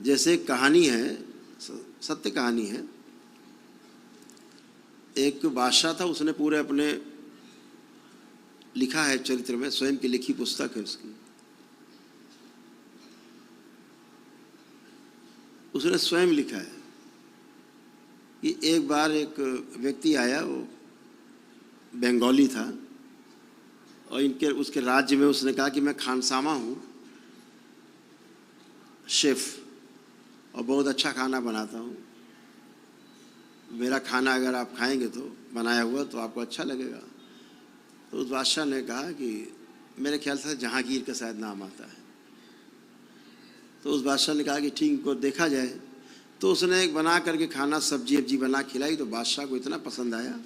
जैसे एक कहानी है, सत्य कहानी है। एक बादशाह था, उसने पूरे अपने लिखा है चरित्र में, स्वयं की लिखी पुस्तक है उसकी। उसने स्वयं लिखा है कि एक बार एक व्यक्ति आया, वो बंगाली था, और इनके उसके राज्य में उसने कहा कि मैं खानसामा हूँ, शेफ़, और बहुत अच्छा खाना बनाता हूँ। मेरा खाना अगर आप खाएंगे तो बनाया हुआ तो आपको अच्छा लगेगा। तो उस बादशाह ने कहा कि मेरे ख्याल से जहांगीर का शायद नाम आता है। तो उस बादशाह ने कहा कि ठीक, को देखा जाए। तो उसने एक बना करके खाना, सब्जी वब्जी बना खिलाई, तो बादशाह को इतना पसंद आया।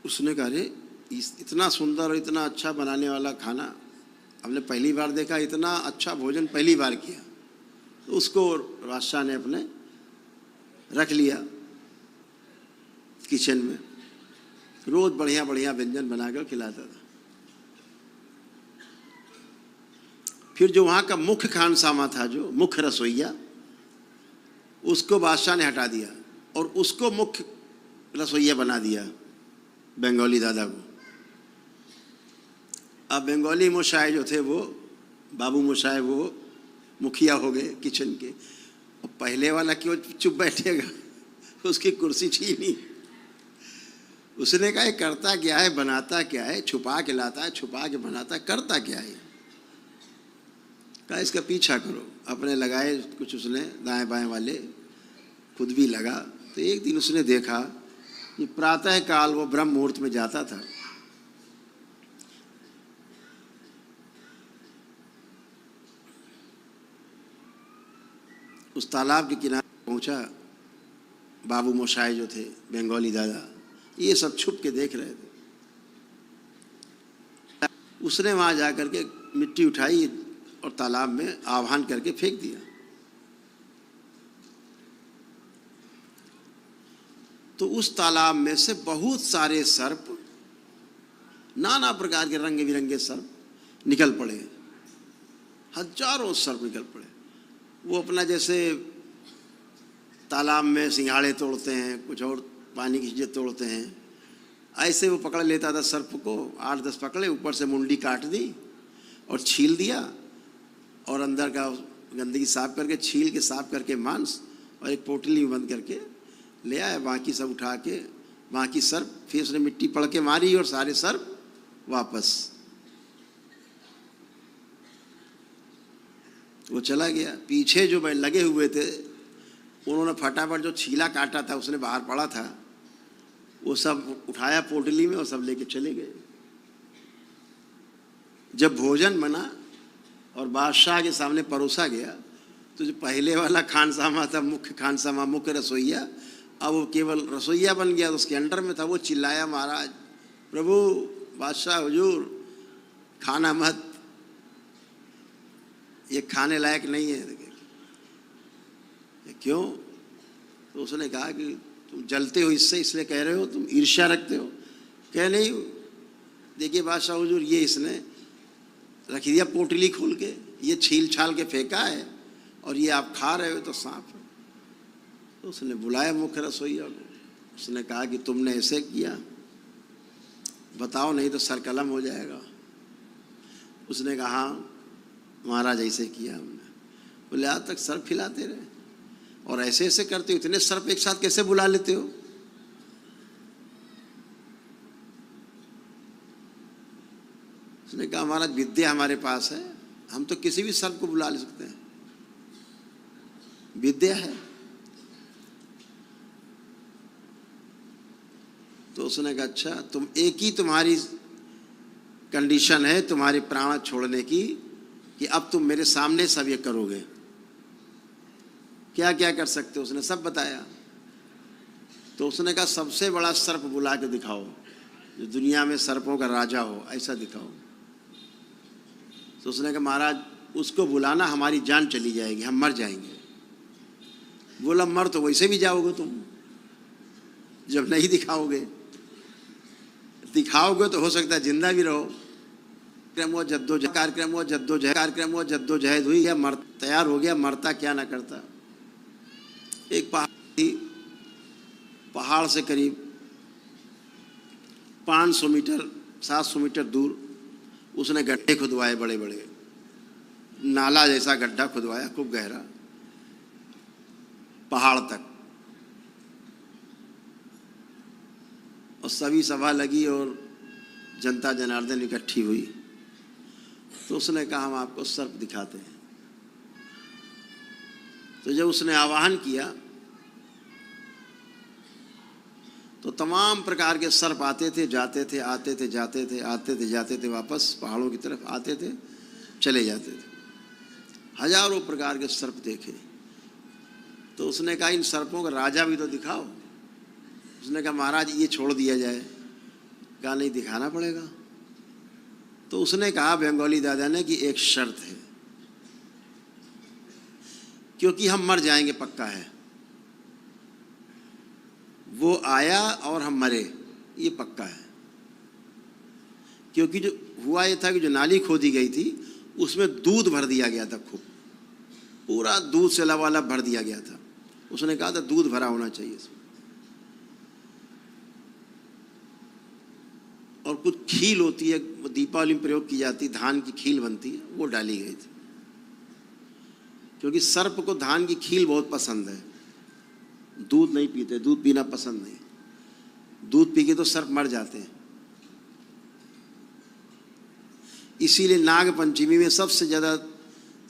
उसने कहा, अरे इतना सुंदर और इतना अच्छा बनाने वाला खाना हमने पहली बार देखा, इतना अच्छा भोजन पहली बार किया। तो उसको बादशाह ने अपने रख लिया किचन में, रोज बढ़िया बढ़िया व्यंजन बनाकर खिलाता था। फिर जो वहाँ का मुख्य खानसामा था, जो मुख्य रसोइया, उसको बादशाह ने हटा दिया और उसको मुख्य रसोइया बना दिया, बंगाली दादा को। अब बंगाली मोशाय जो थे, वो बाबू मोशाय, वो मुखिया हो गए किचन के। और पहले वाला क्यों चुप बैठेगा, उसकी कुर्सी छीनी। उसने कहा, करता क्या है, बनाता क्या है, छुपा के लाता है, छुपा के बनाता है, करता क्या है। कहा, इसका पीछा करो। अपने लगाए कुछ उसने दाएं बाएं वाले, खुद भी लगा। तो एक दिन उसने देखा कि प्रातः काल वो ब्रह्म मुहूर्त में जाता था। उस तालाब के किनारे पहुंचा। बाबू मोशाय जो थे, बंगाली दादा, ये सब छुप के देख रहे थे। उसने वहां जाकर के मिट्टी उठाई और तालाब में आह्वान करके फेंक दिया। तो उस तालाब में से बहुत सारे सर्प, नाना प्रकार के रंग बिरंगे सर्प निकल पड़े। हजारों सर्प निकल पड़े। वो अपना जैसे तालाब में सिंघाड़े तोड़ते हैं, कुछ और पानी की चीज़ें तोड़ते हैं, ऐसे वो पकड़ लेता था सर्प को। 8-10 पकड़े, ऊपर से मुंडी काट दी और छील दिया, और अंदर का गंदगी साफ करके, छील के साफ करके मांस, और एक पोटली में बंद करके ले आया। बाकी सब उठा के, बाकी सर्प, फिर उसने मिट्टी पड़ के मारी और सारे सर्प वापस। वो चला गया। पीछे जो लगे हुए थे, उन्होंने फटाफट जो छीला काटा था, उसने बाहर पड़ा था, वो सब उठाया पोटली में और सब लेके चले गए। जब भोजन बना और बादशाह के सामने परोसा गया, तो जो पहले वाला खानसामा था, मुख्य खानसामा, मुख्य रसोइया, अब वो केवल रसोइया बन गया। तो उसके अंडर में था। वो चिल्लाया, महाराज, प्रभु, बादशाह हुजूर, खाना मत, ये खाने लायक नहीं है। क्यों? तो उसने कहा कि तुम जलते हो इससे, इसलिए कह रहे हो, तुम ईर्ष्या रखते हो। कह नहीं, देखिए बादशाह हुजूर, ये इसने रख दिया पोटली खोल के, ये छील छाल के फेंका है, और ये आप खा रहे हो तो सांप है। तो उसने बुलाया मुख्य रसोइया को। उसने कहा कि तुमने ऐसे किया, बताओ, नहीं तो सरकलम हो जाएगा। उसने कहा, हाँ महाराज, ऐसे किया हमने। बोले, आज तक सर्प खिलाते रहे और ऐसे ऐसे करते हो, इतने सर्प एक साथ कैसे बुला लेते हो? उसने कहा, महाराज, विद्या हमारे पास है, हम तो किसी भी सर्प को बुला ले सकते हैं, विद्या है। तो उसने कहा, अच्छा, तुम एक ही तुम्हारी कंडीशन है तुम्हारे प्राण छोड़ने की, कि अब तुम मेरे सामने सब ये करोगे। क्या क्या कर सकते हो? उसने सब बताया। तो उसने कहा, सबसे बड़ा सर्प बुला के दिखाओ, जो दुनिया में सर्पों का राजा हो, ऐसा दिखाओ। तो उसने कहा, महाराज, उसको बुलाना, हमारी जान चली जाएगी, हम मर जाएंगे। बोला, मर तो वैसे भी जाओगे तुम, जब नहीं दिखाओगे। दिखाओगे तो हो सकता है जिंदा भी रहो। जद्दोजहद हुई, या तैयार हो गया, मरता क्या ना करता। एक पहाड़ से करीब 500 मीटर 700 मीटर दूर उसने गड्ढे खुदवाए, बड़े बड़े नाला जैसा गड्ढा खुदवाया, खूब गहरा, पहाड़ तक। और सभी सभा लगी और जनता जनार्दन इकट्ठी हुई। तो उसने कहा हम आपको सर्प दिखाते हैं। तो जब उसने आवाहन किया तो तमाम प्रकार के सर्प आते थे, जाते थे, आते थे, जाते थे, आते थे, जाते थे, वापस पहाड़ों की तरफ आते थे, चले जाते थे। हजारों प्रकार के सर्प देखे। तो उसने कहा इन सर्पों का राजा भी तो दिखाओ। उसने कहा महाराज ये छोड़ दिया जाए। कहा नहीं, दिखाना पड़ेगा। तो उसने कहा बंगाली दादा ने कि एक शर्त है, क्योंकि हम मर जाएंगे पक्का है। वो आया और हम मरे, ये पक्का है। क्योंकि जो हुआ ये था कि जो नाली खोदी गई थी उसमें दूध भर दिया गया था, खूब पूरा दूध से लबालब भर दिया गया था। उसने कहा था दूध भरा होना चाहिए इसमें। और कुछ खील होती है, दीपावली में प्रयोग की जाती, धान की खील बनती है, वो डाली गई थी। क्योंकि सर्प को धान की खील बहुत पसंद है। दूध नहीं पीते, दूध पीना पसंद नहीं। दूध पी के तो सर्प मर जाते हैं। इसीलिए नाग पंचमी में सबसे ज़्यादा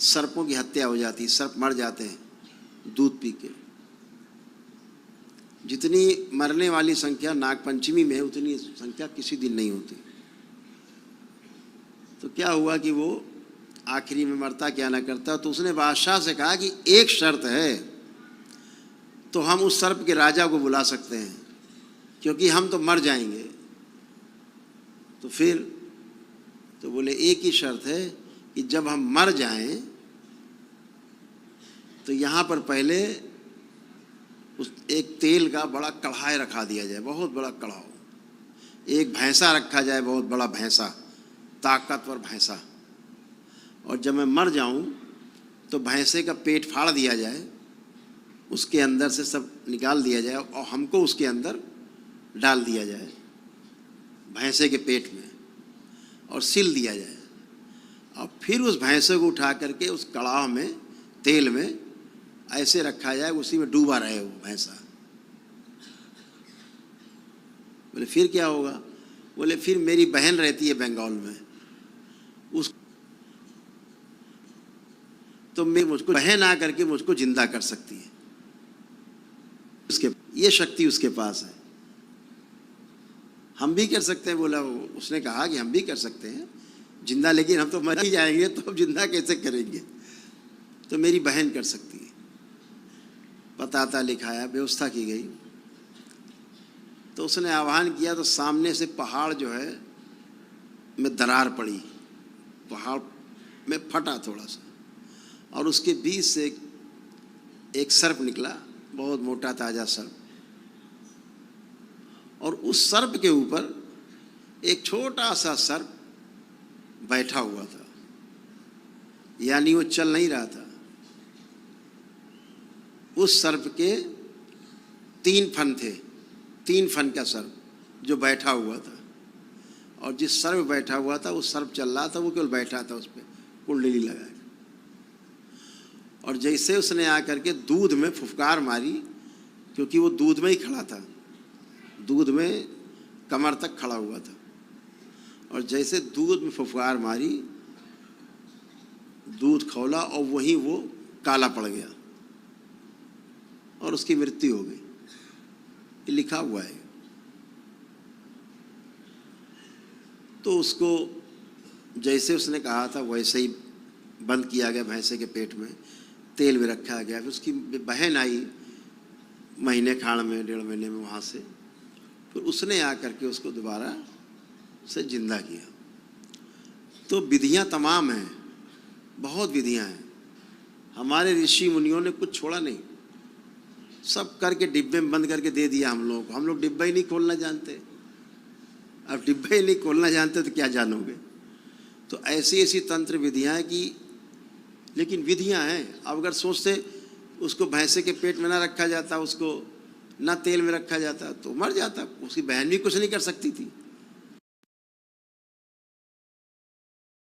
सर्पों की हत्या हो जाती है, सर्प मर जाते हैं दूध पी के। जितनी मरने वाली संख्या नाग पंचमी में है, उतनी संख्या किसी दिन नहीं होती। तो क्या हुआ कि वो आखिरी में मरता क्या ना करता। तो उसने बादशाह से कहा कि एक शर्त है, तो हम उस सर्प के राजा को बुला सकते हैं, क्योंकि हम तो मर जाएंगे। तो फिर तो बोले एक ही शर्त है कि जब हम मर जाएं तो यहाँ पर पहले उस एक तेल का बड़ा कढ़ाई रखा दिया जाए, बहुत बड़ा कढ़ाव। एक भैंसा रखा जाए, बहुत बड़ा भैंसा, ताकतवर भैंसा। और जब मैं मर जाऊं तो भैंसे का पेट फाड़ दिया जाए, उसके अंदर से सब निकाल दिया जाए और हमको उसके अंदर डाल दिया जाए, भैंसे के पेट में, और सिल दिया जाए। और फिर उस भैंसे को उठा करके उस कड़ाह में, तेल में ऐसे रखा जाए, उसी में डूबा रहे वो भैंसा। बोले फिर क्या होगा? बोले फिर मेरी बहन रहती है बंगाल में, उस तो मैं मुझको बहन आ करके मुझको जिंदा कर सकती है। उसके ये शक्ति उसके पास है, हम भी कर सकते हैं। बोला उसने कहा कि हम भी कर सकते हैं जिंदा, लेकिन हम तो मर ही जाएंगे, तो अब जिंदा कैसे करेंगे? तो मेरी बहन कर सकती है। पताता लिखाया, व्यवस्था की गई। तो उसने आह्वान किया तो सामने से पहाड़ जो है में दरार पड़ी, पहाड़ में फटा थोड़ा सा, और उसके बीच से एक सर्प निकला, बहुत मोटा ताजा सर्प। और उस सर्प के ऊपर एक छोटा सा सर्प बैठा हुआ था, यानी वो चल नहीं रहा था। उस सर्प के 3 फन थे, 3 फन का सर्प जो बैठा हुआ था। और जिस सर्प बैठा हुआ था वो सर्प चल रहा था, वो केवल बैठा था उस पर कुंडली लगा। और जैसे उसने आकर के दूध में फुफकार मारी, क्योंकि वो दूध में ही खड़ा था, दूध में कमर तक खड़ा हुआ था, और जैसे दूध में फुफकार मारी, दूध खौला और वहीं वो काला पड़ गया और उसकी मृत्यु हो गई। ये लिखा हुआ है। तो उसको जैसे उसने कहा था वैसे ही बंद किया गया, भैंसे के पेट में तेल में रखा गया। फिर उसकी बहन आई महीने खाड़ में, 1.5 महीने में वहाँ से, फिर उसने आकर के उसको दोबारा से जिंदा किया। तो विधियाँ तमाम हैं, बहुत विधियाँ हैं। हमारे ऋषि मुनियों ने कुछ छोड़ा नहीं, सब करके डिब्बे में बंद करके दे दिया हम लोग को। हम लोग डिब्बा ही नहीं खोलना जानते। अब डिब्बा ही नहीं खोलना जानते तो क्या जानोगे? तो ऐसी ऐसी तंत्र विधियाँ हैं कि, लेकिन विधियाँ हैं। अब अगर सोचते उसको भैंसे के पेट में ना रखा जाता, उसको ना तेल में रखा जाता तो मर जाता, उसकी बहन भी कुछ नहीं कर सकती थी।